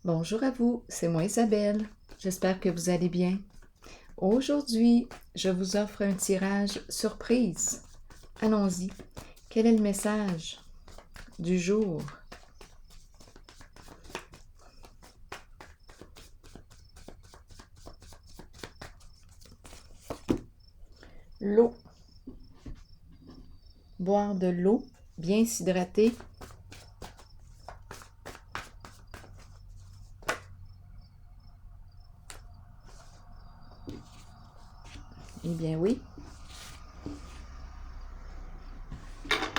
Bonjour à vous, c'est moi Isabelle. J'espère que vous allez bien. Aujourd'hui, je vous offre un tirage surprise. Allons-y. Quel est le message du jour? L'eau. Boire de l'eau, bien s'hydrater. Eh bien oui.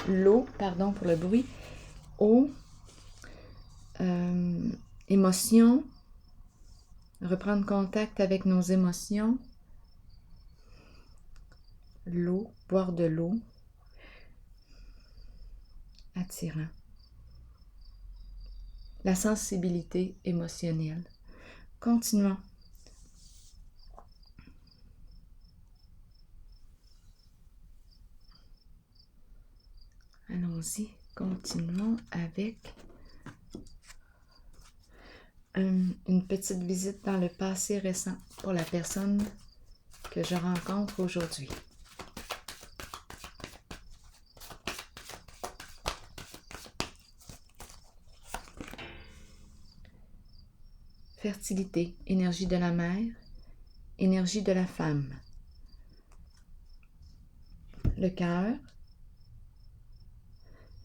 L'eau, pardon pour le bruit. Eau. Émotion. Reprendre contact avec nos émotions. L'eau, boire de l'eau. Attirant. La sensibilité émotionnelle. Continuons. Allons-y, continuons avec une petite visite dans le passé récent pour la personne que je rencontre aujourd'hui. Fertilité, énergie de la mère, énergie de la femme. Le cœur,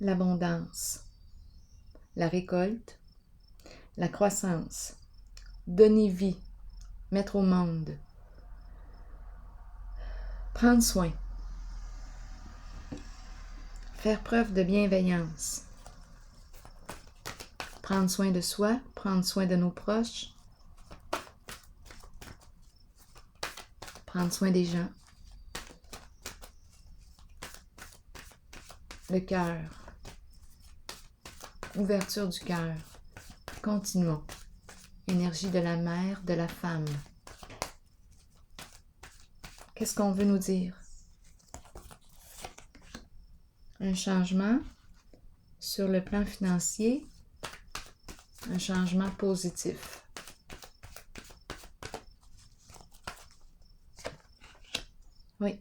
l'abondance, la récolte, la croissance, donner vie, mettre au monde, prendre soin, faire preuve de bienveillance, prendre soin de soi, prendre soin de nos proches, prendre soin des gens. Le cœur, ouverture du cœur. Continuons. Énergie de la mère, de la femme. Qu'est-ce qu'on veut nous dire? Un changement sur le plan financier, un changement positif. Oui.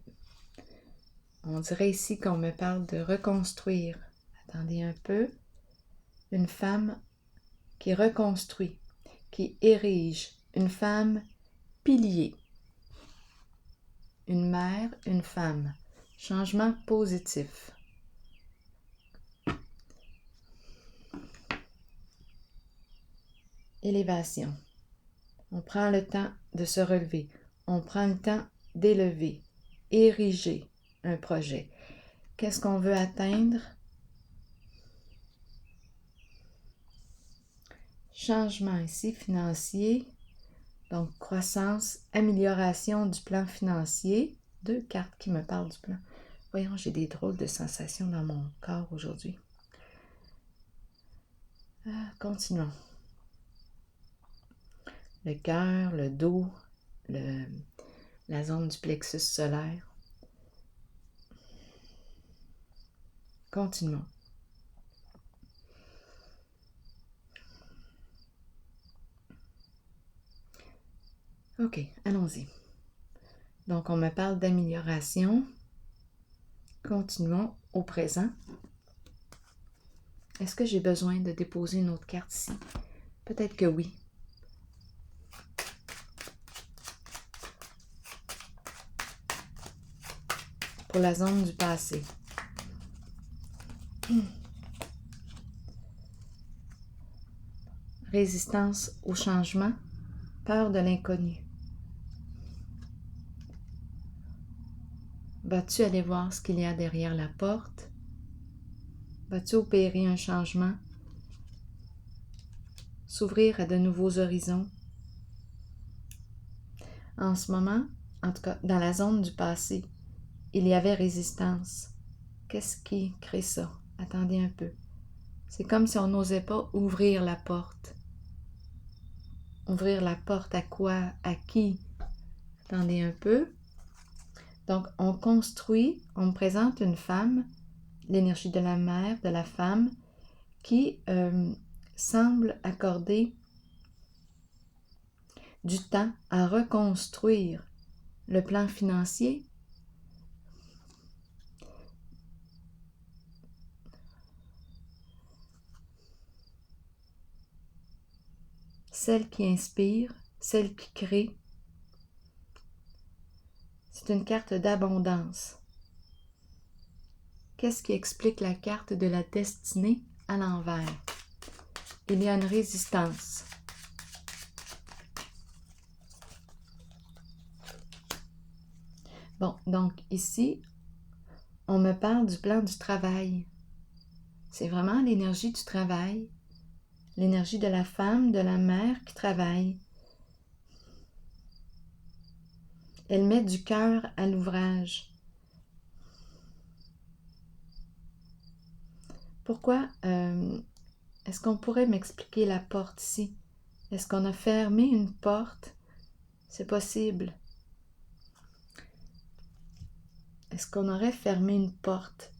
On dirait ici qu'on me parle de reconstruire. Attendez un peu. Une femme qui reconstruit, qui érige. Une femme pilier. Une mère, une femme. Changement positif. Élévation. On prend le temps de se relever. On prend le temps d'élever, ériger un projet. Qu'est-ce qu'on veut atteindre? Changement ici financier. Donc, croissance, amélioration du plan financier. Deux cartes qui me parlent du plan. Voyons, j'ai des drôles de sensations dans mon corps aujourd'hui. Continuons. Le cœur, le dos, la zone du plexus solaire. Continuons. OK, allons-y. Donc, on me parle d'amélioration. Continuons au présent. Est-ce que j'ai besoin de déposer une autre carte ici? Peut-être que oui. Pour la zone du passé. Résistance au changement, peur de l'inconnu. Vas-tu aller voir ce qu'il y a derrière la porte? Vas-tu opérer un changement? S'ouvrir à de nouveaux horizons? En ce moment, en tout cas dans la zone du passé, il y avait résistance. Qu'est-ce qui crée ça? Attendez un peu. C'est comme si on n'osait pas ouvrir la porte. Ouvrir la porte à quoi? À qui? Attendez un peu. Donc, on construit, on me présente une femme, l'énergie de la mère, de la femme, qui semble accorder du temps à reconstruire le plan financier. Celle qui inspire, celle qui crée. C'est une carte d'abondance. Qu'est-ce qui explique la carte de la destinée à l'envers? Il y a une résistance. Bon, donc ici, on me parle du plan du travail. C'est vraiment l'énergie du travail, l'énergie de la femme, de la mère qui travaille. Elle met du cœur à l'ouvrage. Pourquoi est-ce qu'on pourrait m'expliquer la porte ici? Est-ce qu'on a fermé une porte? C'est possible. Est-ce qu'on aurait fermé une porte?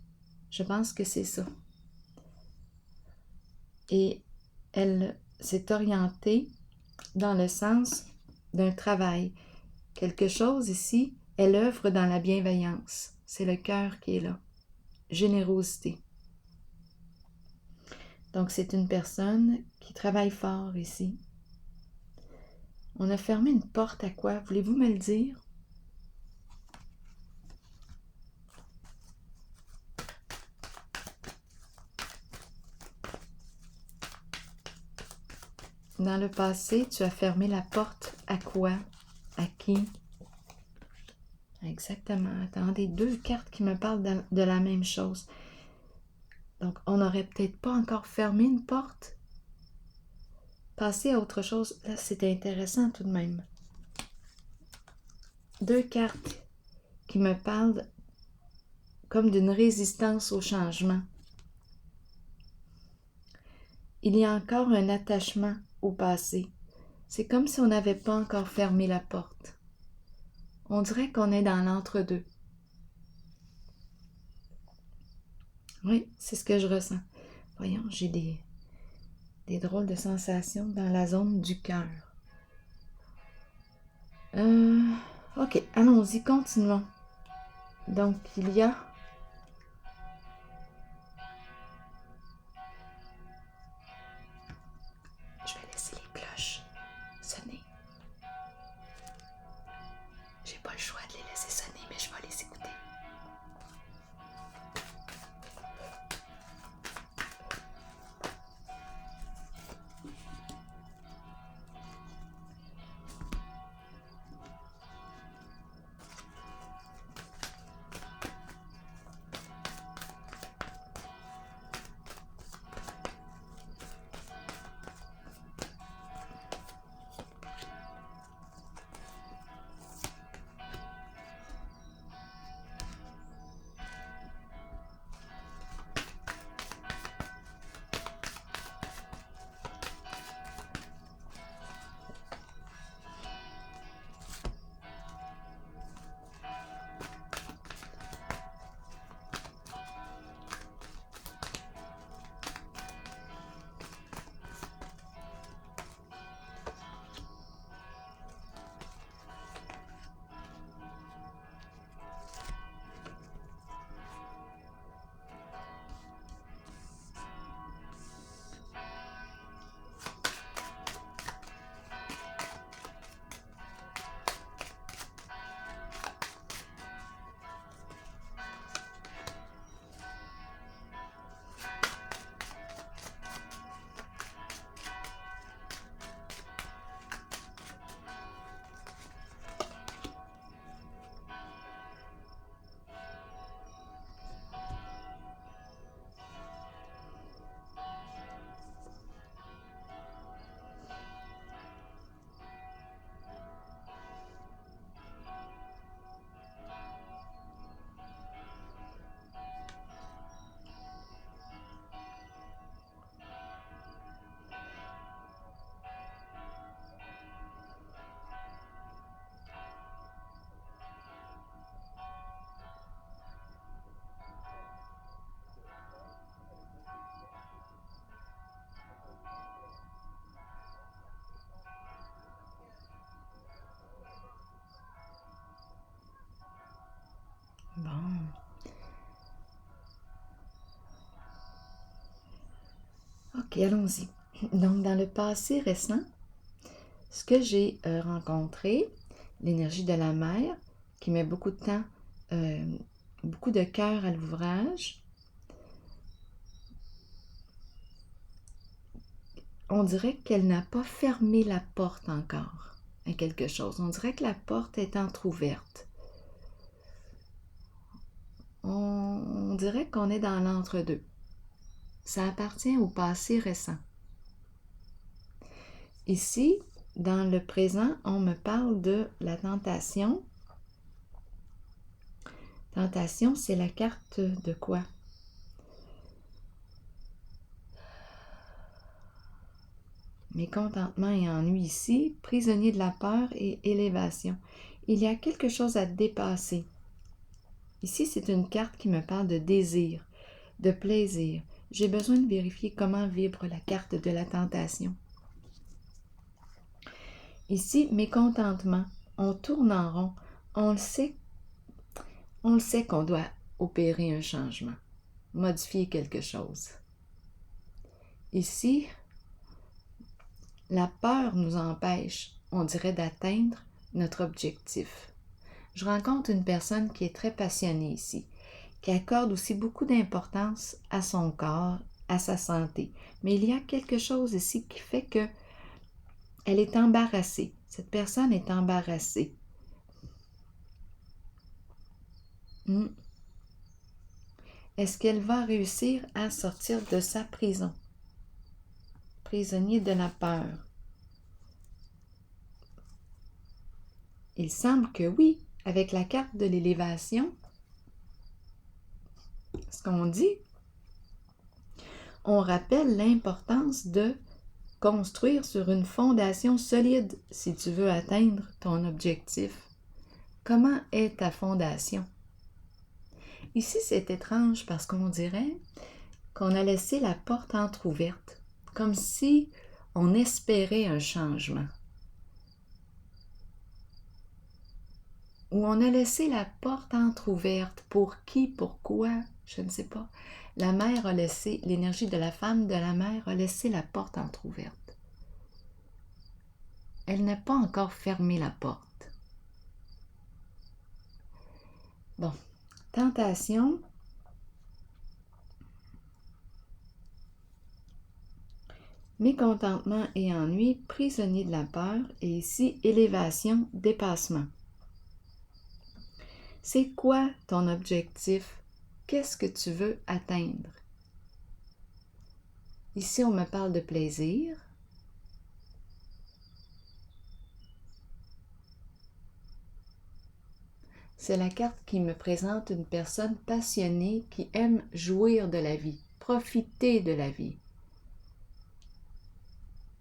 Je pense que c'est ça. Et elle s'est orientée dans le sens d'un travail. Quelque chose ici, elle œuvre dans la bienveillance. C'est le cœur qui est là. Générosité. Donc c'est une personne qui travaille fort ici. On a fermé une porte à quoi? Voulez-vous me le dire? Dans le passé, tu as fermé la porte à quoi? À qui? Exactement. Attendez, deux cartes qui me parlent de la même chose. Donc, on n'aurait peut-être pas encore fermé une porte. Passer à autre chose. Là, c'est intéressant tout de même. Deux cartes qui me parlent comme d'une résistance au changement. Il y a encore un attachement au passé. C'est comme si on n'avait pas encore fermé la porte. On dirait qu'on est dans l'entre-deux. Oui, c'est ce que je ressens. Voyons, j'ai des drôles de sensations dans la zone du cœur. Ok, allons-y, continuons. Donc, il y a... Je vais laisser les cloches sonner. J'ai pas le choix de les laisser sonner, mais je vais les écouter. Ok, allons-y. Donc, dans le passé récent, ce que j'ai rencontré, l'énergie de la mer, qui met beaucoup de temps, beaucoup de cœur à l'ouvrage, on dirait qu'elle n'a pas fermé la porte encore à quelque chose. On dirait que la porte est entr'ouverte. On dirait qu'on est dans l'entre-deux. Ça appartient au passé récent. Ici, dans le présent, on me parle de la tentation. Tentation, c'est la carte de quoi? Mécontentement et ennui ici, prisonnier de la peur et élévation. Il y a quelque chose à dépasser. Ici, c'est une carte qui me parle de désir, de plaisir. J'ai besoin de vérifier comment vibre la carte de la tentation. Ici, mécontentement. On tourne en rond. On le sait qu'on doit opérer un changement, modifier quelque chose. Ici, la peur nous empêche, on dirait, d'atteindre notre objectif. Je rencontre une personne qui est très passionnée ici, qui accorde aussi beaucoup d'importance à son corps, à sa santé. Mais il y a quelque chose ici qui fait que elle est embarrassée. Cette personne est embarrassée. Est-ce qu'elle va réussir à sortir de sa prison? Prisonnier de la peur. Il semble que oui, avec la carte de l'élévation, ce qu'on dit, on rappelle l'importance de construire sur une fondation solide si tu veux atteindre ton objectif. Comment est ta fondation? Ici, c'est étrange parce qu'on dirait qu'on a laissé la porte entr'ouverte, comme si on espérait un changement. Ou on a laissé la porte entr'ouverte. Pour qui, pourquoi, je ne sais pas. La mère a laissé, l'énergie de la femme de la mère a laissé la porte entr'ouverte. Elle n'a pas encore fermé la porte. Bon, tentation. Mécontentement et ennui, prisonnier de la peur, et ici, élévation, dépassement. C'est quoi ton objectif? Qu'est-ce que tu veux atteindre? Ici, on me parle de plaisir. C'est la carte qui me présente une personne passionnée qui aime jouir de la vie, profiter de la vie.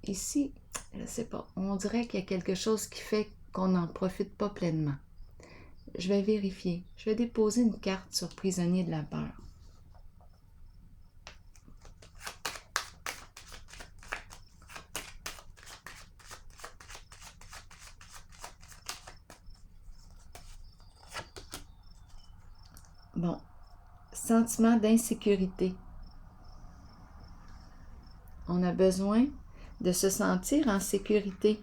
Ici, je ne sais pas, on dirait qu'il y a quelque chose qui fait qu'on n'en profite pas pleinement. Je vais vérifier. Je vais déposer une carte sur prisonnier de la peur. Bon, sentiment d'insécurité. On a besoin de se sentir en sécurité.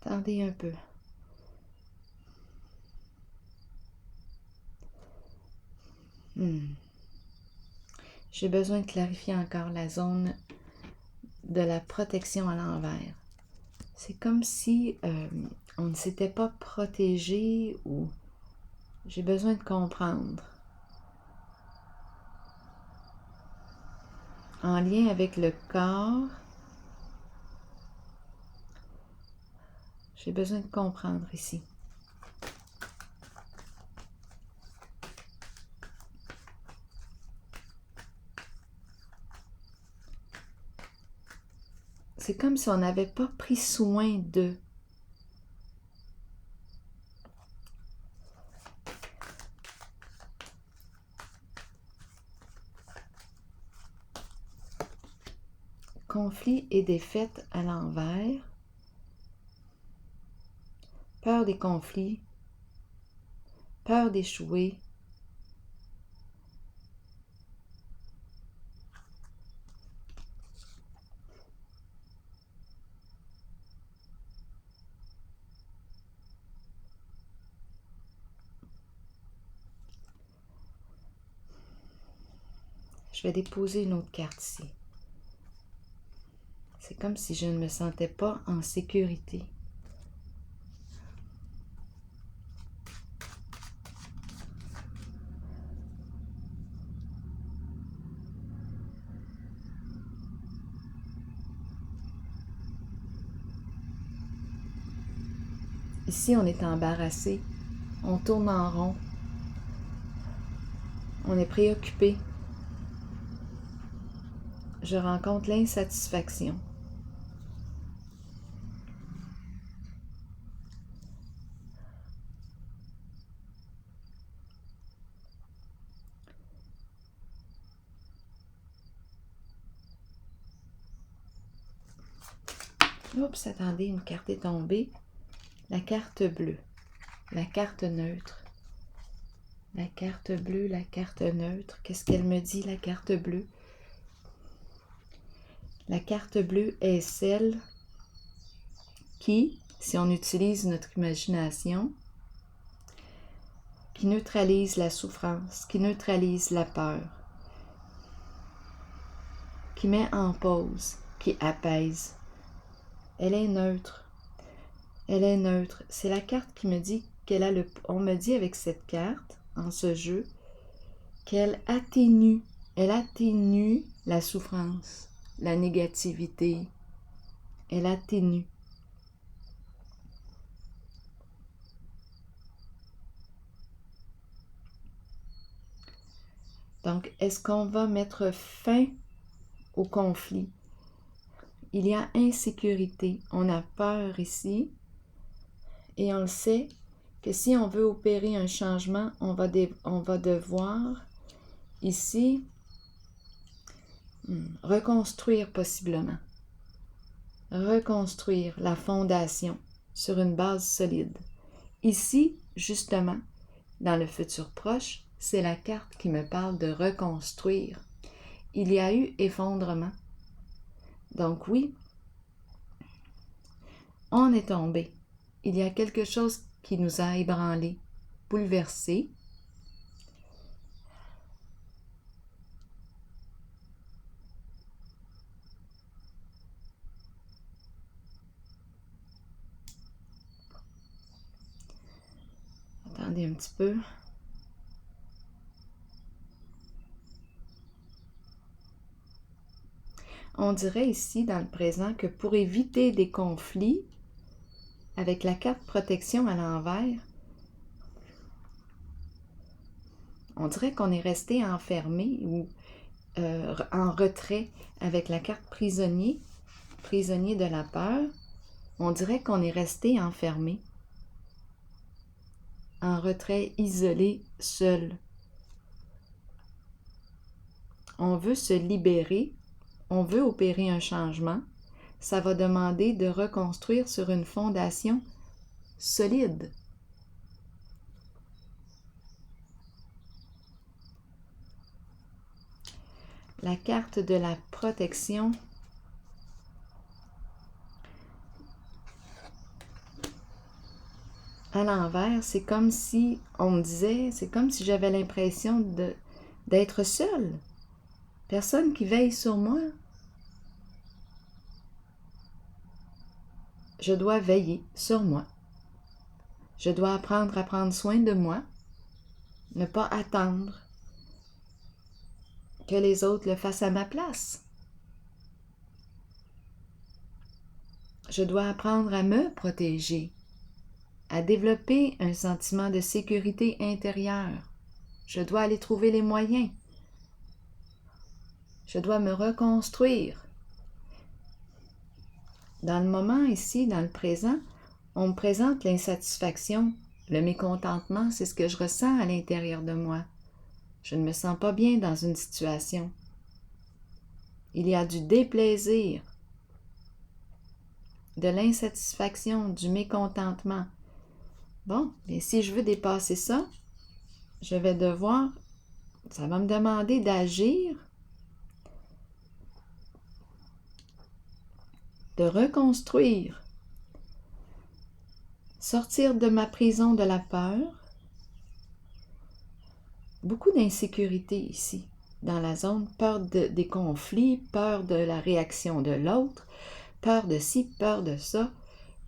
Attendez un peu. J'ai besoin de clarifier encore la zone de la protection à l'envers. C'est comme si on ne s'était pas protégé ou j'ai besoin de comprendre. En lien avec le corps, j'ai besoin de comprendre ici. C'est comme si on n'avait pas pris soin d'eux. conflit et défaite à l'envers, peur des conflits, peur d'échouer, je vais déposer une autre carte ici. C'est comme si je ne me sentais pas en sécurité. Ici, on est embarrassé, on tourne en rond, on est préoccupé. Je rencontre l'insatisfaction. Oups, attendez, une carte est tombée. La carte bleue, la carte neutre. La carte bleue, la carte neutre. Qu'est-ce qu'elle me dit, la carte bleue? La carte bleue est celle qui, si on utilise notre imagination, qui neutralise la souffrance, qui neutralise la peur, qui met en pause, qui apaise. Elle est neutre. Elle est neutre. C'est la carte qui me dit qu'elle a le... On me dit avec cette carte, en ce jeu, qu'elle atténue. Elle atténue la souffrance, la négativité. Elle atténue. Donc, est-ce qu'on va mettre fin au conflit? Il y a insécurité. On a peur ici. Et on le sait que si on veut opérer un changement, on va devoir ici reconstruire possiblement. Reconstruire la fondation sur une base solide. Ici, justement, dans le futur proche, c'est la carte qui me parle de reconstruire. Il y a eu effondrement. Donc oui, on est tombé. Il y a quelque chose qui nous a ébranlés, bouleversés. Attendez un petit peu. On dirait ici, dans le présent, que pour éviter des conflits, avec la carte protection à l'envers, on dirait qu'on est resté enfermé ou en retrait avec la carte prisonnier, prisonnier de la peur. On dirait qu'on est resté enfermé, en retrait, isolé, seul. On veut se libérer, on veut opérer un changement. Ça va demander de reconstruire sur une fondation solide. La carte de la protection. À l'envers, c'est comme si on me disait, c'est comme si j'avais l'impression d'être seule. Personne qui veille sur moi. Je dois veiller sur moi. Je dois apprendre à prendre soin de moi, ne pas attendre que les autres le fassent à ma place. Je dois apprendre à me protéger, à développer un sentiment de sécurité intérieure. Je dois aller trouver les moyens. Je dois me reconstruire. Dans le moment ici, dans le présent, on me présente l'insatisfaction, le mécontentement, c'est ce que je ressens à l'intérieur de moi. Je ne me sens pas bien dans une situation. Il y a du déplaisir, de l'insatisfaction, du mécontentement. Bon, mais si je veux dépasser ça, je vais devoir, ça va me demander d'agir, de reconstruire, sortir de ma prison de la peur. Beaucoup d'insécurité ici, dans la zone, peur des conflits, peur de la réaction de l'autre, peur de ci, peur de ça,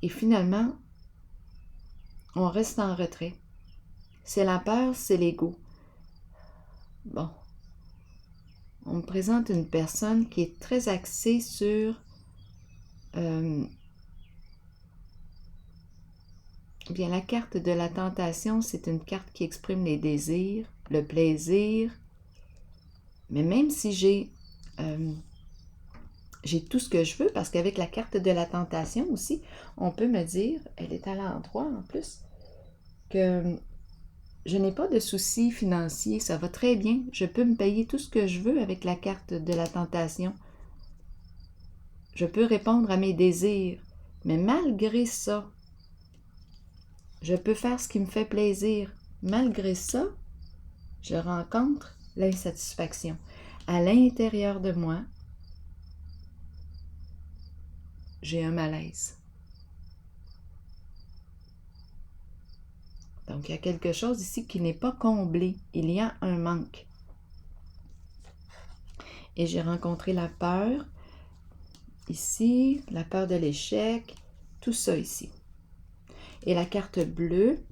et finalement, on reste en retrait. C'est la peur, c'est l'ego. Bon, on me présente une personne qui est très axée sur bien, la carte de la tentation, c'est une carte qui exprime les désirs, le plaisir, mais même si j'ai tout ce que je veux, parce qu'avec la carte de la tentation aussi, on peut me dire, elle est à l'endroit en plus, que je n'ai pas de soucis financiers, ça va très bien, je peux me payer tout ce que je veux avec la carte de la tentation. Je peux répondre à mes désirs, mais malgré ça, je peux faire ce qui me fait plaisir. Malgré ça, je rencontre l'insatisfaction. À l'intérieur de moi, j'ai un malaise. Donc, il y a quelque chose ici qui n'est pas comblé. Il y a un manque. Et j'ai rencontré la peur, ici, la peur de l'échec, tout ça ici. Et la carte bleue,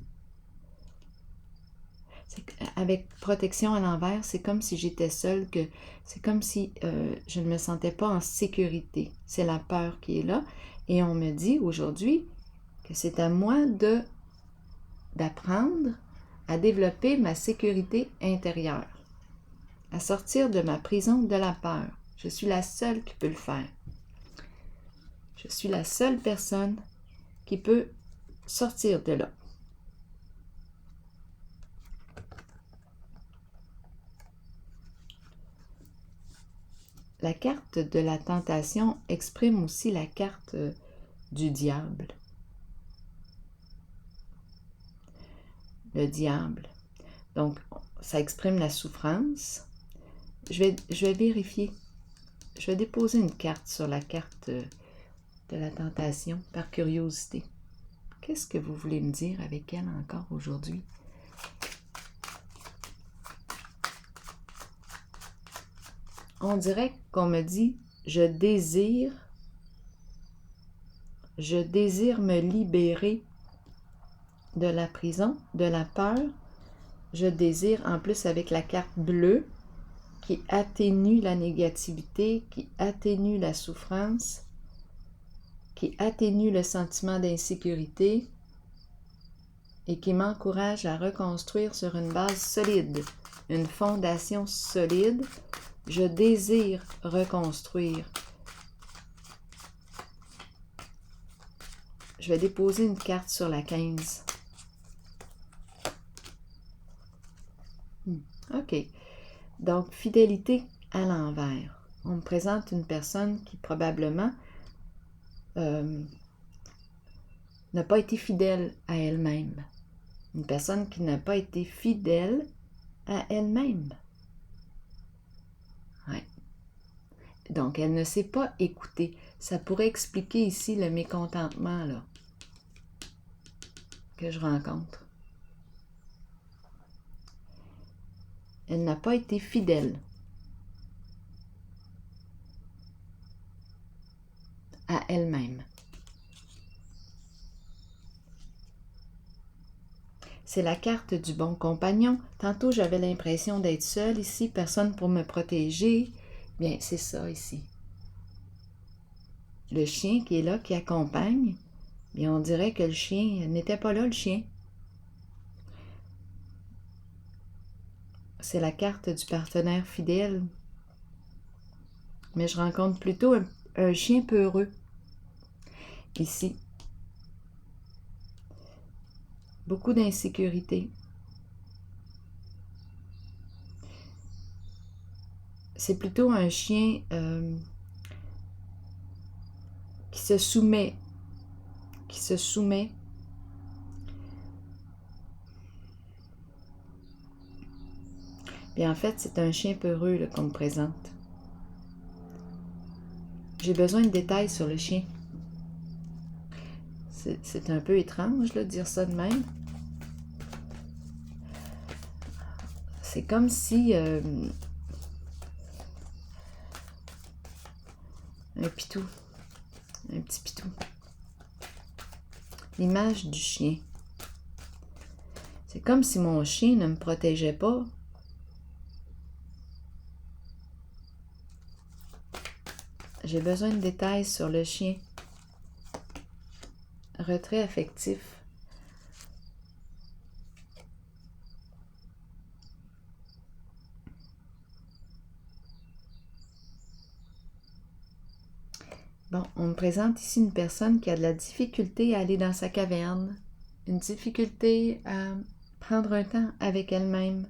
avec protection à l'envers, c'est comme si j'étais seule, c'est comme si je ne me sentais pas en sécurité. C'est la peur qui est là. Et on me dit aujourd'hui que c'est à moi d'apprendre à développer ma sécurité intérieure, à sortir de ma prison de la peur. Je suis la seule qui peut le faire. Je suis la seule personne qui peut sortir de là. La carte de la tentation exprime aussi la carte du diable. Le diable. Donc, ça exprime la souffrance. Je vais vérifier. Je vais déposer une carte sur la carte de la tentation par curiosité. Qu'est-ce que vous voulez me dire avec elle encore aujourd'hui? On dirait qu'on me dit « je désire me libérer de la prison, de la peur. Je désire, en plus avec la carte bleue, qui atténue la négativité, qui atténue la souffrance, qui atténue le sentiment d'insécurité et qui m'encourage à reconstruire sur une base solide, une fondation solide. Je désire reconstruire. Je vais déposer une carte sur la 15. OK. Donc, fidélité à l'envers. On me présente une personne qui probablement n'a pas été fidèle à elle-même. Une personne qui n'a pas été fidèle à elle-même. Ouais. Donc, elle ne s'est pas écoutée. Ça pourrait expliquer ici le mécontentement là, que je rencontre. Elle n'a pas été fidèle à elle-même. C'est la carte du bon compagnon. Tantôt, j'avais l'impression d'être seule ici, personne pour me protéger. Bien, c'est ça ici. Le chien qui est là, qui accompagne, bien, on dirait que le chien n'était pas là, le chien. C'est la carte du partenaire fidèle. Mais je rencontre plutôt un chien peureux ici. Beaucoup d'insécurité. c'est plutôt un chien qui se soumet. Puis en fait, c'est un chien peureux là, qu'on me présente. J'ai besoin de détails sur le chien. C'est un peu étrange là, de dire ça de même. C'est comme si un pitou, un petit pitou. L'image du chien. C'est comme si mon chien ne me protégeait pas. J'ai besoin de détails sur le chien. Retrait affectif. Bon, on me présente ici une personne qui a de la difficulté à aller dans sa caverne, une difficulté à prendre un temps avec elle-même,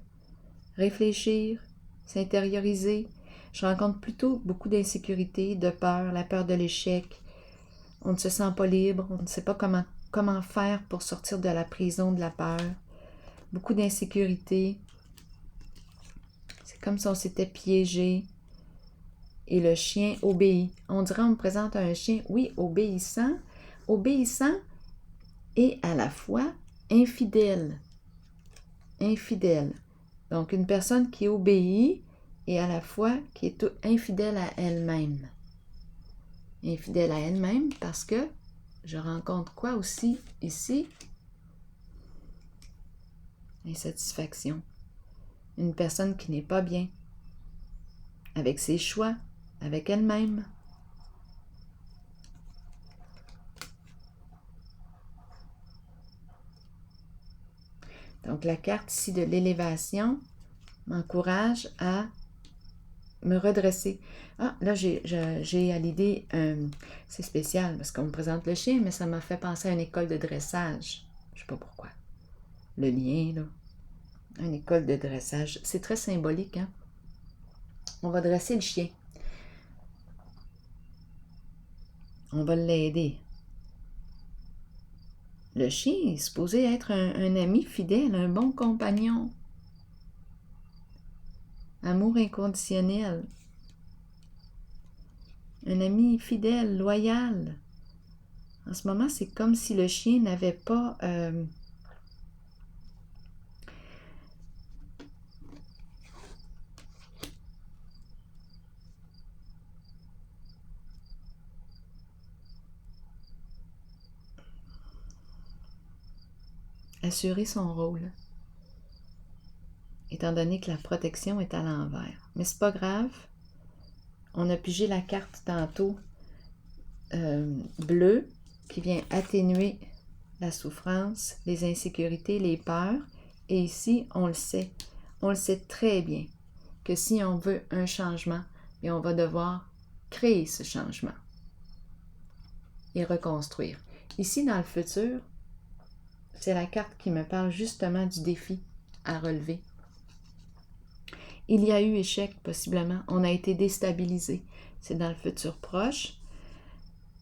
réfléchir, s'intérioriser. Je rencontre plutôt beaucoup d'insécurité, de peur, la peur de l'échec. On ne se sent pas libre, on ne sait pas comment faire pour sortir de la prison de la peur. Beaucoup d'insécurité. C'est comme si on s'était piégé. Et le chien obéit. On dirait on me présente un chien, oui, obéissant et à la fois infidèle. Infidèle. Donc une personne qui obéit et à la fois qui est infidèle à elle-même. Infidèle à elle-même parce que je rencontre quoi aussi ici? Insatisfaction. Une personne qui n'est pas bien avec ses choix, avec elle-même. Donc la carte ici de l'élévation m'encourage à me redresser. Ah, là j'ai à l'idée, c'est spécial parce qu'on me présente le chien, mais ça m'a fait penser à une école de dressage. Je ne sais pas pourquoi. Le lien, là. Une école de dressage. C'est très symbolique, hein? On va dresser le chien. On va l'aider. Le chien est supposé être un ami fidèle, un bon compagnon. Amour inconditionnel. Un ami fidèle, loyal. En ce moment, c'est comme si le chien n'avait pas assuré son rôle, étant donné que la protection est à l'envers. Mais c'est pas grave. On a pigé la carte tantôt bleue qui vient atténuer la souffrance, les insécurités, les peurs. Et ici, on le sait très bien que si on veut un changement, bien on va devoir créer ce changement et reconstruire. Ici, dans le futur, c'est la carte qui me parle justement du défi à relever. Il y a eu échec, possiblement. On a été déstabilisé. C'est dans le futur proche.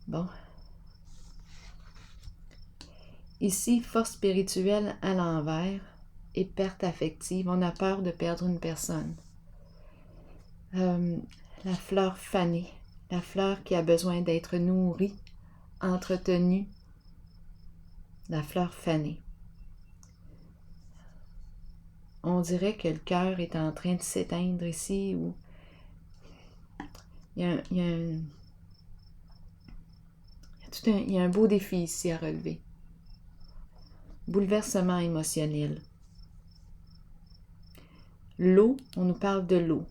Bon. Ici, force spirituelle à l'envers et perte affective. On a peur de perdre une personne. La fleur fanée. La fleur qui a besoin d'être nourrie, entretenue. La fleur fanée. On dirait que le cœur est en train de s'éteindre ici, ou il y a un beau défi ici à relever. Bouleversement émotionnel. L'eau, on nous parle de l'eau.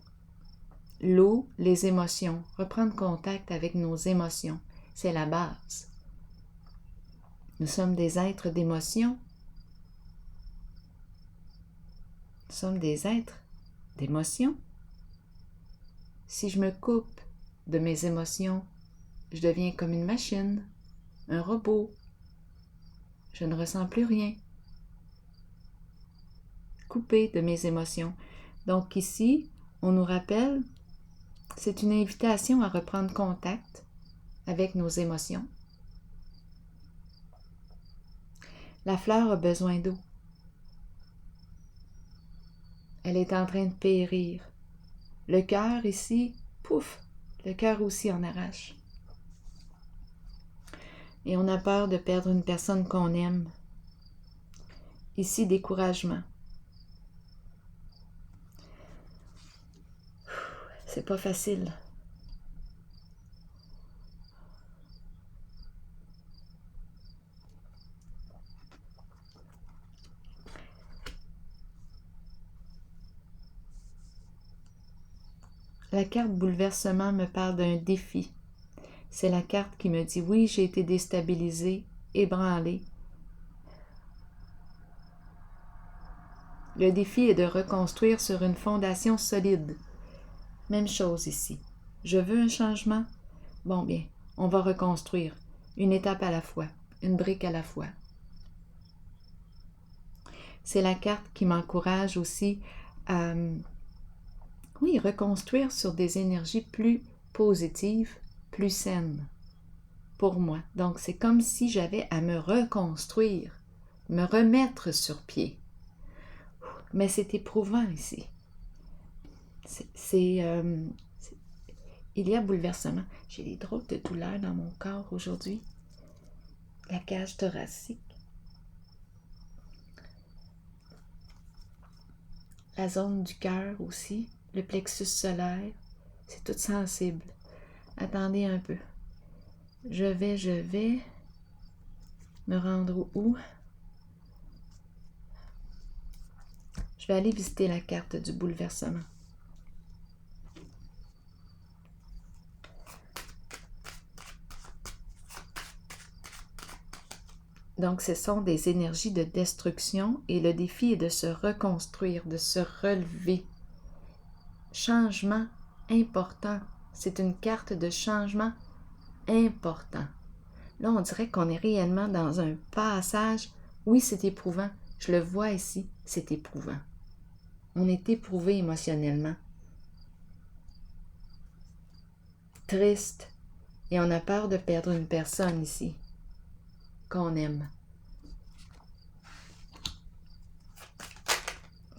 L'eau, les émotions. Reprendre contact avec nos émotions, c'est la base. Nous sommes des êtres d'émotion. Nous sommes des êtres d'émotion. Si je me coupe de mes émotions, je deviens comme une machine, un robot. Je ne ressens plus rien. Coupé de mes émotions. Donc ici, on nous rappelle C'est une invitation à reprendre contact avec nos émotions. La fleur a besoin d'eau. Elle est en train de périr. Le cœur ici, pouf, le cœur aussi en arrache. Et on a peur de perdre une personne qu'on aime. Ici, découragement. C'est pas facile. La carte bouleversement me parle d'un défi. C'est la carte qui me dit oui, j'ai été déstabilisée, ébranlée. Le défi est de reconstruire sur une fondation solide. Même chose ici. Je veux un changement. Bon bien, on va reconstruire. Une étape à la fois, une brique à la fois. C'est la carte qui m'encourage aussi à, reconstruire sur des énergies plus positives, plus saines pour moi. Donc, c'est comme si j'avais à me reconstruire, me remettre sur pied. Mais c'est éprouvant ici. Il y a bouleversement. J'ai des drôles de douleurs dans mon corps aujourd'hui. La cage thoracique. La zone du cœur aussi. Le plexus solaire. C'est tout sensible. Attendez un peu. Je vais me rendre où? Je vais aller visiter la carte du bouleversement. Donc, ce sont des énergies de destruction et le défi est de se reconstruire, de se relever. Changement important. C'est une carte de changement important. Là, on dirait qu'on est réellement dans un passage. Oui, c'est éprouvant. Je le vois ici, c'est éprouvant. On est éprouvé émotionnellement. Triste. Et on a peur de perdre une personne ici, qu'on aime.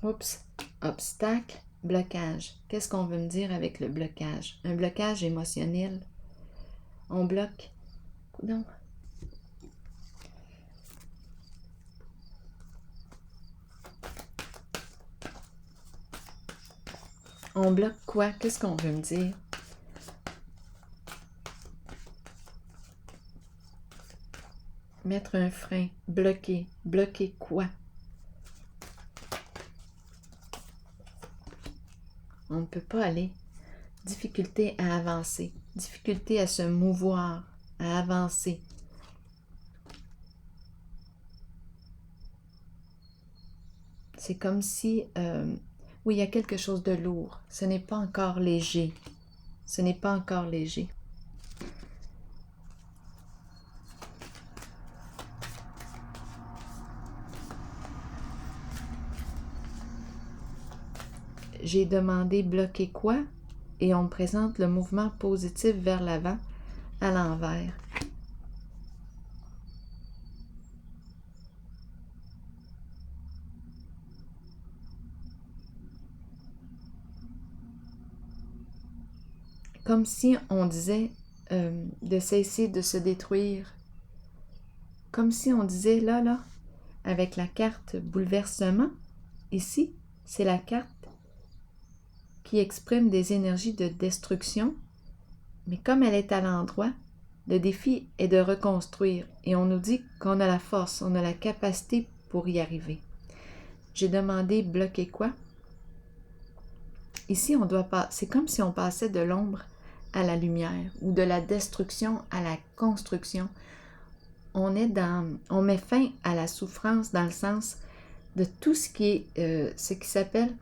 Oups. Obstacle, blocage. Qu'est-ce qu'on veut me dire avec le blocage? Un blocage émotionnel. On bloque. Non. On bloque quoi? Qu'est-ce qu'on veut me dire? Mettre un frein. Bloquer. Bloquer quoi? On ne peut pas aller. Difficulté à avancer. Difficulté à se mouvoir, à avancer. C'est comme si, oui, il y a quelque chose de lourd. Ce n'est pas encore léger. Ce n'est pas encore léger. J'ai demandé bloquer quoi? Et on me présente le mouvement positif vers l'avant à l'envers. Comme si on disait de cesser de se détruire. Comme si on disait là, avec la carte bouleversement, ici, c'est la carte qui exprime des énergies de destruction, mais comme elle est à l'endroit, le défi est de reconstruire et on nous dit qu'on a la force, on a la capacité pour y arriver. J'ai demandé bloquer quoi? Ici, on doit pas. C'est comme si on passait de l'ombre à la lumière ou de la destruction à la construction. On met fin à la souffrance dans le sens de tout ce qui est, ce qui s'appelle,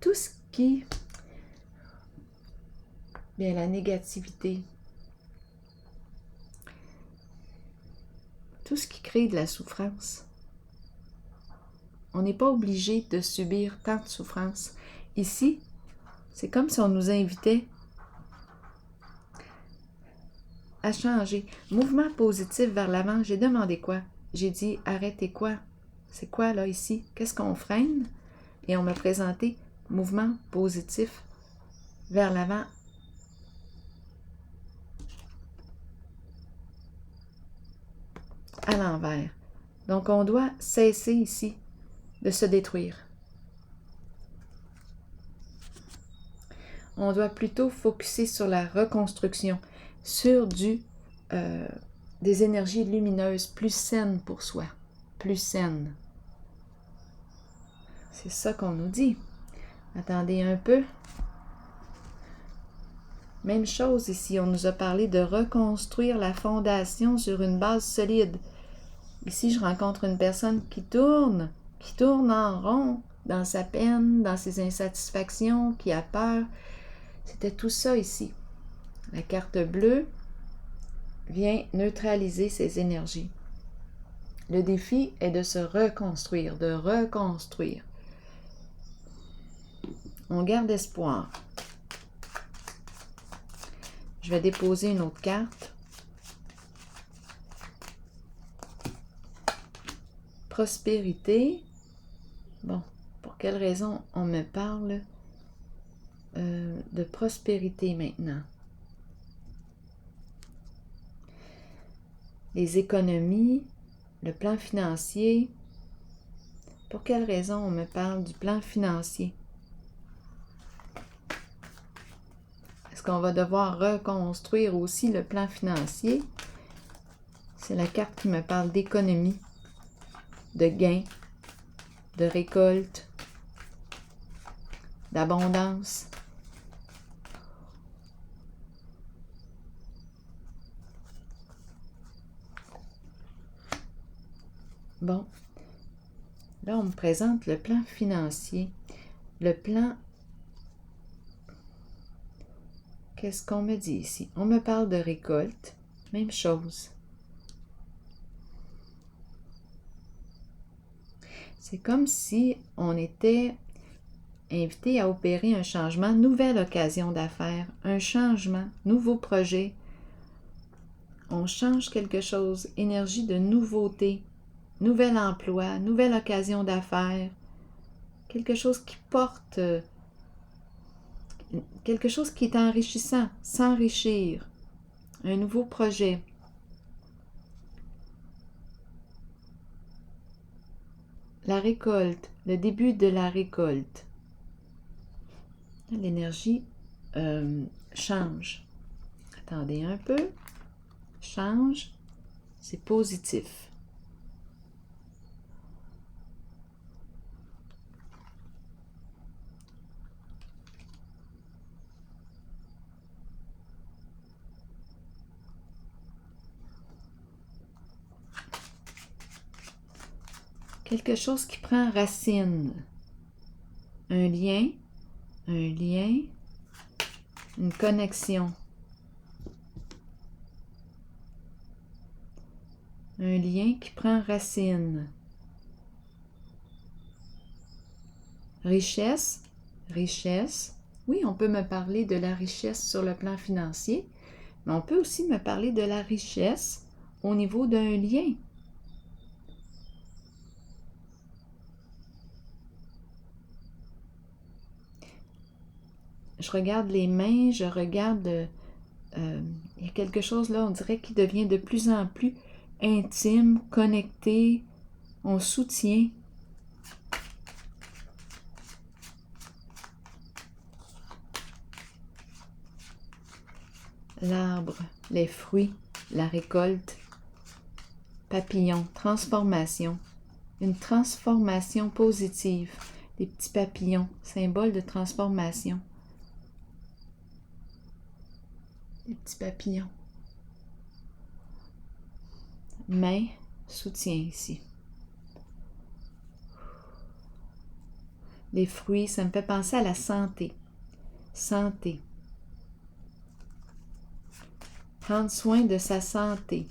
tout ce qui, bien, la négativité, tout ce qui crée de la souffrance. On n'est pas obligé de subir tant de souffrance. Ici, c'est comme si on nous invitait à changer. Mouvement positif vers l'avant. J'ai demandé quoi? J'ai dit, arrêtez quoi? C'est quoi là ici? Qu'est-ce qu'on freine? Et on m'a présenté mouvement positif vers l'avant. À l'envers. Donc on doit cesser ici de se détruire. On doit plutôt focuser sur la reconstruction, sur des énergies lumineuses plus saines pour soi, plus saines. C'est ça qu'on nous dit. Attendez un peu. Même chose ici, on nous a parlé de reconstruire la fondation sur une base solide. Ici, je rencontre une personne qui tourne en rond dans sa peine, dans ses insatisfactions, qui a peur. C'était tout ça ici. La carte bleue vient neutraliser ces énergies. Le défi est de se reconstruire, de reconstruire. On garde espoir. Je vais déposer une autre carte. Prospérité. Bon, pour quelle raison on me parle de prospérité maintenant? Les économies, le plan financier. Pour quelle raison on me parle du plan financier? Est-ce qu'on va devoir reconstruire aussi le plan financier? C'est la carte qui me parle d'économie, de gain, de récolte, d'abondance. Bon, là on me présente le plan financier. Le plan, qu'est-ce qu'on me dit ici? On me parle de récolte, même chose. C'est comme si on était invité à opérer un changement, nouvelle occasion d'affaires, un changement, nouveau projet. On change quelque chose, énergie de nouveauté, nouvel emploi, nouvelle occasion d'affaires, quelque chose qui porte, quelque chose qui est enrichissant, s'enrichir, un nouveau projet. La récolte, le début de la récolte. L'énergie change. Attendez un peu. Change, c'est positif. Quelque chose qui prend racine. Un lien, une connexion. Un lien qui prend racine. Richesse, richesse. Oui, on peut me parler de la richesse sur le plan financier, mais on peut aussi me parler de la richesse au niveau d'un lien. Je regarde les mains, je regarde... il y a quelque chose là, on dirait, qui devient de plus en plus intime, connecté. On soutient. L'arbre, les fruits, la récolte, papillon, transformation. Une transformation positive. Des petits papillons, symbole de transformation. Des petits papillons. Main, soutien ici. Les fruits, ça me fait penser à la santé. Santé. Prendre soin de sa santé.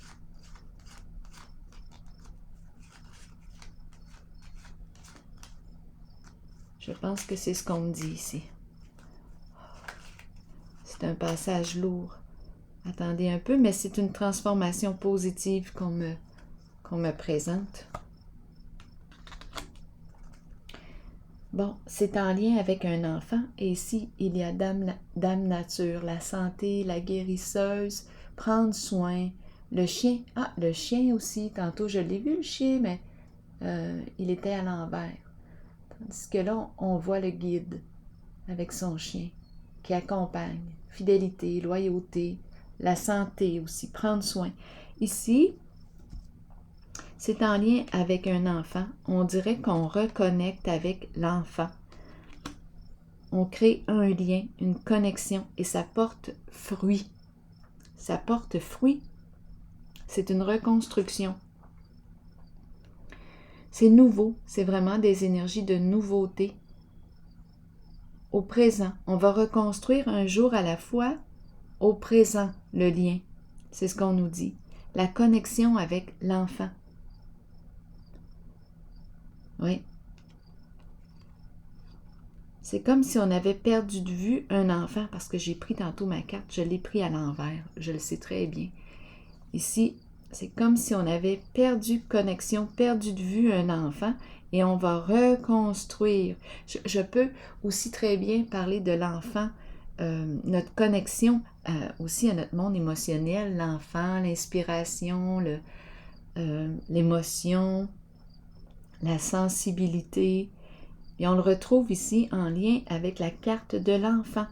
Je pense que c'est ce qu'on me dit ici. C'est un passage lourd. Attendez un peu, mais c'est une transformation positive qu'on me présente. Bon, c'est en lien avec un enfant, et ici, il y a Dame Nature, la santé, la guérisseuse, prendre soin, le chien. Ah, le chien aussi, tantôt je l'ai vu le chien, mais il était à l'envers. Tandis que là, on voit le guide avec son chien qui accompagne, fidélité, loyauté, la santé aussi, prendre soin. Ici, c'est en lien avec un enfant. On dirait qu'on reconnecte avec l'enfant. On crée un lien, une connexion et ça porte fruit. Ça porte fruit. C'est une reconstruction. C'est nouveau. C'est vraiment des énergies de nouveauté. Au présent, on va reconstruire un jour à la fois. Au présent, le lien. C'est ce qu'on nous dit. La connexion avec l'enfant. Oui. C'est comme si on avait perdu de vue un enfant, parce que j'ai pris tantôt ma carte, je l'ai pris à l'envers, je le sais très bien. Ici, c'est comme si on avait perdu connexion, perdu de vue un enfant, et on va reconstruire. Je peux aussi très bien parler de l'enfant, notre connexion aussi à notre monde émotionnel, l'enfant, l'inspiration, l'émotion, la sensibilité. Et on le retrouve ici en lien avec la carte de l'enfant.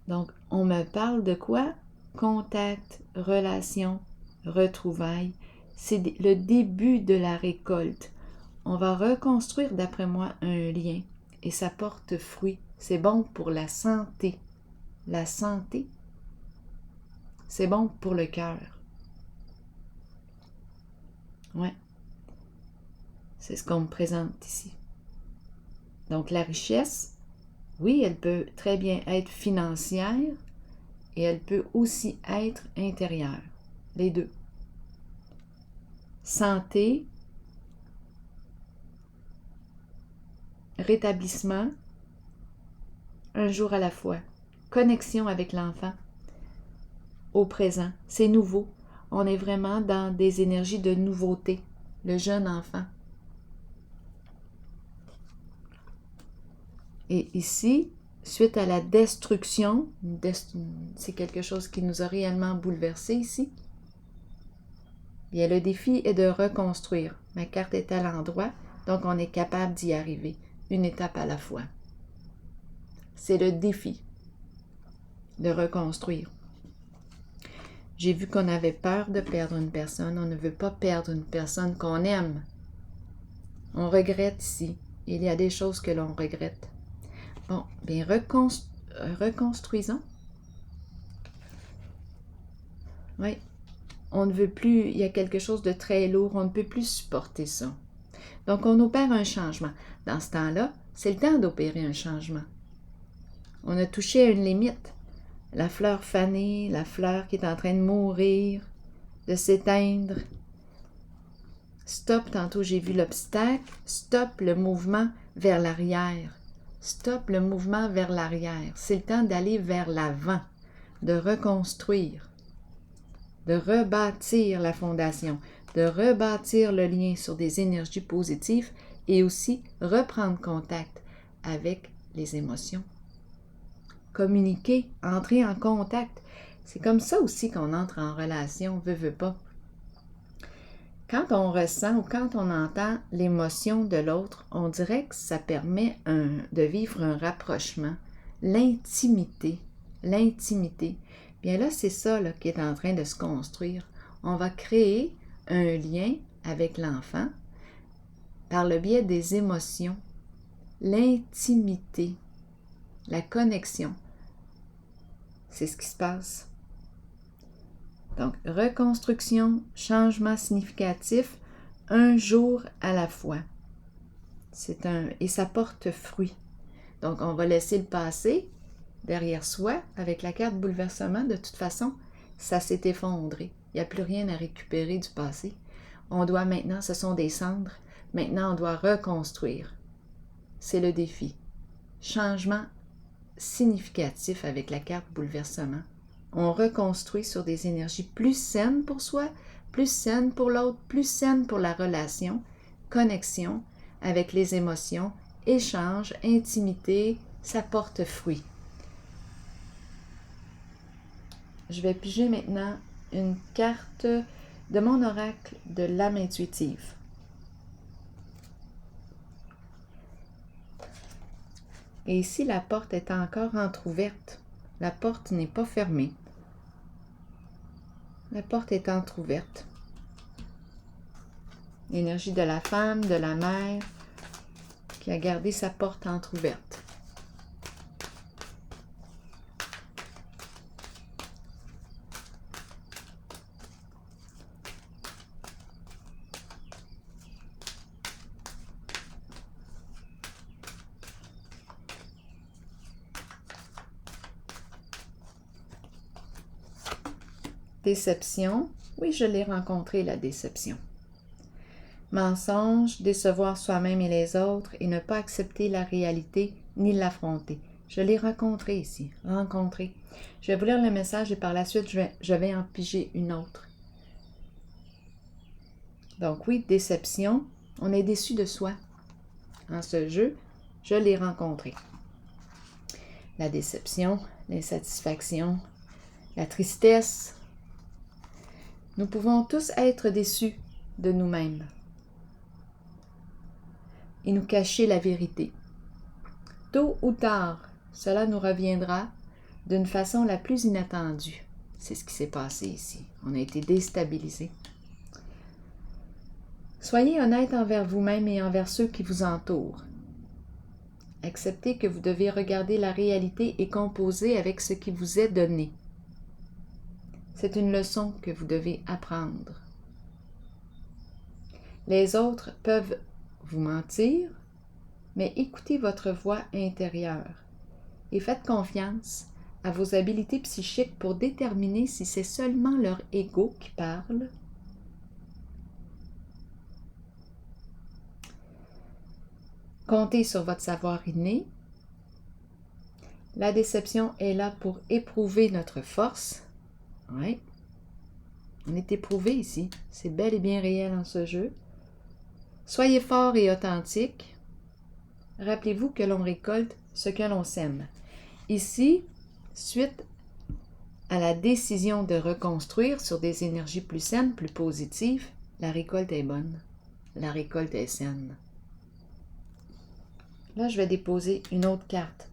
Donc, on me parle de quoi? Contact, relation, retrouvailles. C'est le début de la récolte. On va reconstruire, d'après moi, un lien. Et ça porte fruit. C'est bon pour la santé. La santé, c'est bon pour le cœur. Ouais. C'est ce qu'on me présente ici. Donc, la richesse, oui, elle peut très bien être financière et elle peut aussi être intérieure. Les deux. Santé, rétablissement, un jour à la fois. Connexion avec l'enfant au présent. C'est nouveau. On est vraiment dans des énergies de nouveauté. Le jeune enfant. Et ici, suite à la destruction, c'est quelque chose qui nous a réellement bouleversés ici. Bien, le défi est de reconstruire. Ma carte est à l'endroit, donc on est capable d'y arriver, une étape à la fois. C'est le défi de reconstruire. J'ai vu qu'on avait peur de perdre une personne. On ne veut pas perdre une personne qu'on aime. On regrette ici. Il y a des choses que l'on regrette. Bon, bien, reconstruisons. Oui, on ne veut plus, il y a quelque chose de très lourd, on ne peut plus supporter ça. Donc, on opère un changement. Dans ce temps-là, c'est le temps d'opérer un changement. On a touché à une limite. La fleur fanée, la fleur qui est en train de mourir, de s'éteindre. Stop, tantôt j'ai vu l'obstacle. Stop le mouvement vers l'arrière. Stop le mouvement vers l'arrière. C'est le temps d'aller vers l'avant, de reconstruire, de rebâtir la fondation, de rebâtir le lien sur des énergies positives et aussi reprendre contact avec les émotions. Communiquer, entrer en contact. C'est comme ça aussi qu'on entre en relation, veut pas. Quand on ressent ou quand on entend l'émotion de l'autre, on dirait que ça permet de vivre un rapprochement, l'intimité. Bien là, c'est ça là, qui est en train de se construire. On va créer un lien avec l'enfant par le biais des émotions, l'intimité, la connexion. C'est ce qui se passe. Donc, reconstruction, changement significatif, un jour à la fois. Et ça porte fruit. Donc, on va laisser le passé derrière soi avec la carte bouleversement. De toute façon, ça s'est effondré. Il n'y a plus rien à récupérer du passé. On doit maintenant, ce sont des cendres. Maintenant, on doit reconstruire. C'est le défi. Changement significatif avec la carte bouleversement. on reconstruit sur des énergies plus saines pour soi, plus saines pour l'autre, plus saines pour la relation, connexion avec les émotions, échange, intimité, ça porte fruit. Je vais piger maintenant une carte de mon oracle de l'âme intuitive. Et ici, la porte est encore entrouverte. La porte n'est pas fermée. La porte est entrouverte. L'énergie de la femme, de la mère, qui a gardé sa porte entrouverte. Déception. Oui, je l'ai rencontré, la déception. Mensonge, décevoir soi-même et les autres et ne pas accepter la réalité ni l'affronter. Je l'ai rencontré ici, rencontré. Je vais vous lire le message et par la suite, je vais en piger une autre. Donc oui, déception, on est déçu de soi. En ce jeu, je l'ai rencontré. La déception, l'insatisfaction, la tristesse. Nous pouvons tous être déçus de nous-mêmes et nous cacher la vérité. Tôt ou tard, cela nous reviendra d'une façon la plus inattendue. C'est ce qui s'est passé ici. On a été déstabilisés. Soyez honnête envers vous-même et envers ceux qui vous entourent. Acceptez que vous devez regarder la réalité et composer avec ce qui vous est donné. C'est une leçon que vous devez apprendre. Les autres peuvent vous mentir, mais écoutez votre voix intérieure et faites confiance à vos habiletés psychiques pour déterminer si c'est seulement leur ego qui parle Comptez sur votre savoir inné. La déception est là pour éprouver notre force. Oui, on est éprouvé ici. C'est bel et bien réel en ce jeu. Soyez fort et authentique. Rappelez-vous que l'on récolte ce que l'on sème. Ici, suite à la décision de reconstruire sur des énergies plus saines, plus positives, la récolte est bonne. La récolte est saine. Là, je vais déposer une autre carte.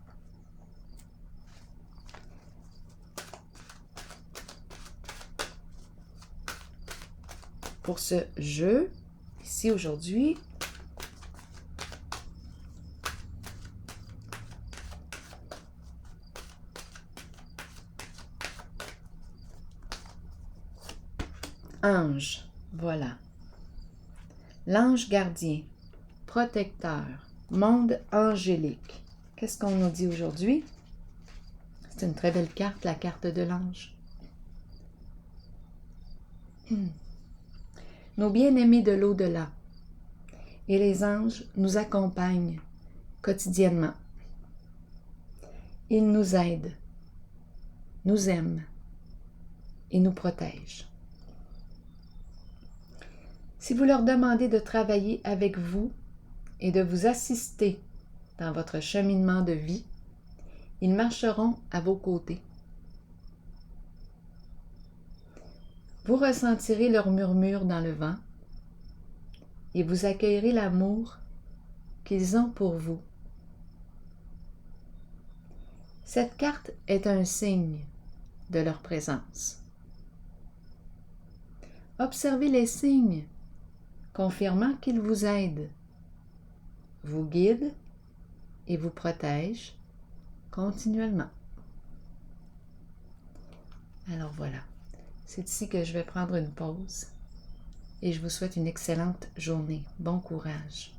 Pour ce jeu, ici aujourd'hui, ange, voilà. L'ange gardien, protecteur, monde angélique. Qu'est-ce qu'on nous dit aujourd'hui? C'est une très belle carte, la carte de l'ange. Nos bien-aimés de l'au-delà et les anges nous accompagnent quotidiennement. Ils nous aident, nous aiment et nous protègent. Si vous leur demandez de travailler avec vous et de vous assister dans votre cheminement de vie, ils marcheront à vos côtés. Vous ressentirez leur murmure dans le vent et vous accueillerez l'amour qu'ils ont pour vous. Cette carte est un signe de leur présence. Observez les signes, confirmant qu'ils vous aident, vous guident et vous protègent continuellement. Alors voilà, c'est ici que je vais prendre une pause et je vous souhaite une excellente journée. Bon courage.